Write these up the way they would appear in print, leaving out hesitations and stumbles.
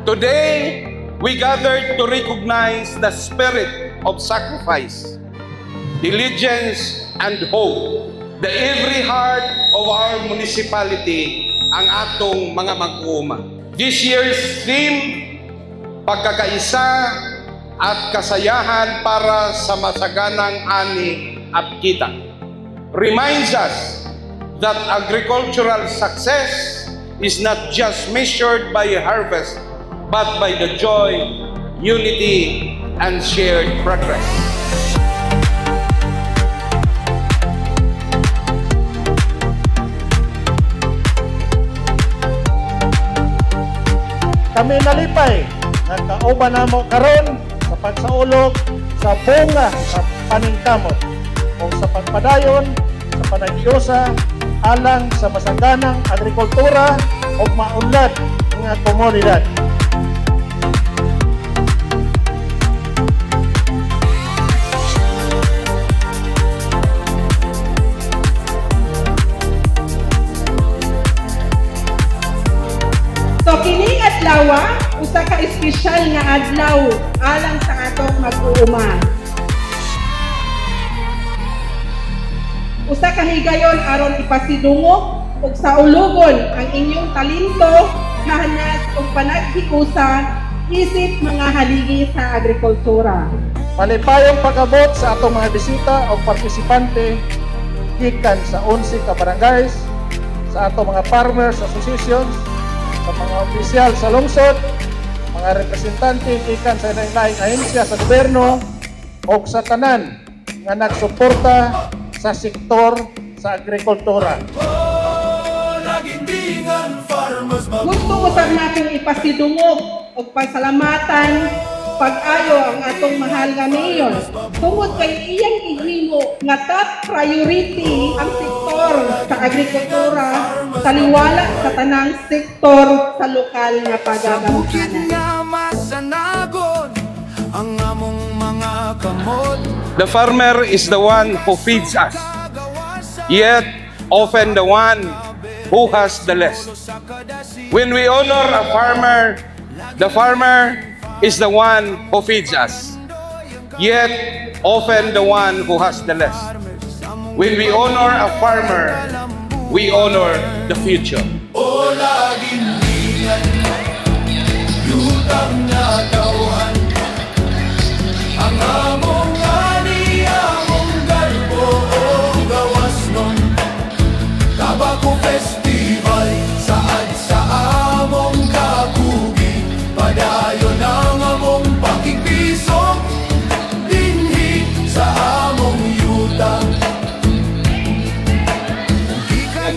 Today, we gathered to recognize the spirit of sacrifice, diligence, and hope. The every heart of our municipality ang atong mga mag-uuma. This year's theme, pagkakaisa at kasayahan para sa masaganang ani at kita, reminds us that agricultural success is not just measured by a harvest, but by the joy, unity, and shared progress. Kami nalipay, nagkauban namo karon sa pagsaulog sa bunga sa paningkamot o sa pagpadayon sa panaghiusa alang sa masaganang agrikultura o maunlad nga komunidad. So kining adlaw usa ka espesyal nga adlaw alang sa atong mag-uuma. Usa ka higayon aron ipasidungog ug saulogon ang inyong talento, kahanas ug panaghiusa isip mga haligi sa agrikultura. Malipayong pag-abot sa atong mga bisita o partisipante gikan sa 11 ka barangays, sa atong mga farmers associations, sa mga opisyal sa lungsod, mga representante gikan sa lain-laing ahensya sa gobyerno o sa tanan nga nagsuporta sa sektor sa agrikultura. Gusto usab natin ipasidungog og pasalamatan pag-ayo ang atong mahal nga mayor tungod kay iyang gihimo nga top priority ang sektor sa agrikultura taliwala sa tanang sektor sa lokal nga pagagamahanan. The farmer is the one who feeds us, yet often the one who has the less. When we honor a farmer, the farmer is the one who feeds us, yet often the one who has the less. When we honor a farmer, we honor the future.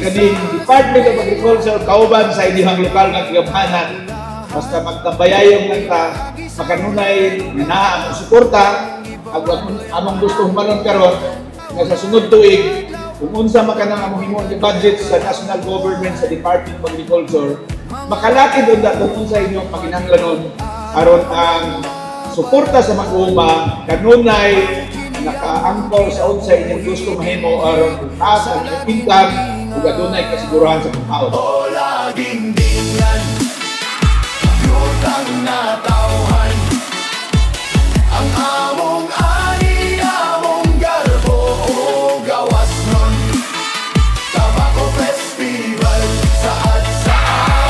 Kaning Department of Agriculture kauban sa inyong lokal nga kagamahanan basta magtambayayong lang ta makanunay na ang suporta among gusto humanon karon nga sa sunod tuig kung unsa makanang among himong budget sa national government sa Department of Agriculture makalakid unda kung unsa inyong pakinahanglanon aron ang suporta sa mag-uuma kanunay naka-angkol sa unsa inyong gusto mahimo aron taas ang income ug adunay kasigurahan sa pagkaon. Ang among ani among garbo o gawas nun Tabako Festival saad sa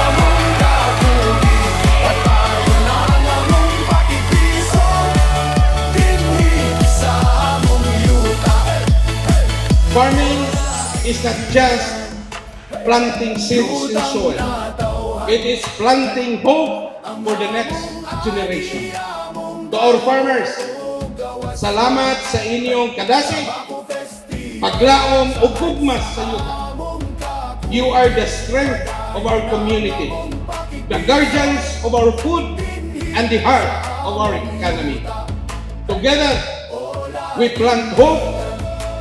among kapugi patayon ang among pakipiso dinhi sa among yuta. Farming is not just planting seeds in soil. It is planting hope for the next generation. To our farmers, salamat sa inyong kadasig, paglaom ug gugmas sa yuta. You are the strength of our community, the guardians of our food, and the heart of our economy. Together, we plant hope.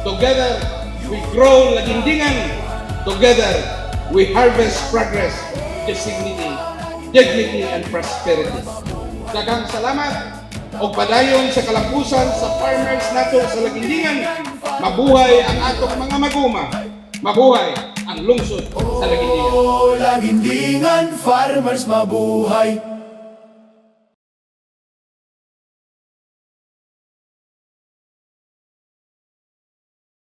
Together, we grow lagindingan. Together, we harvest progress, dignity, and prosperity. Daghang salamat o padayon sa kalapusan sa farmers nato sa lagindingan. Mabuhay ang atong mga mag-uuma. Mabuhay ang lungsod sa lagindingan. Lagindingan, farmers mabuhay.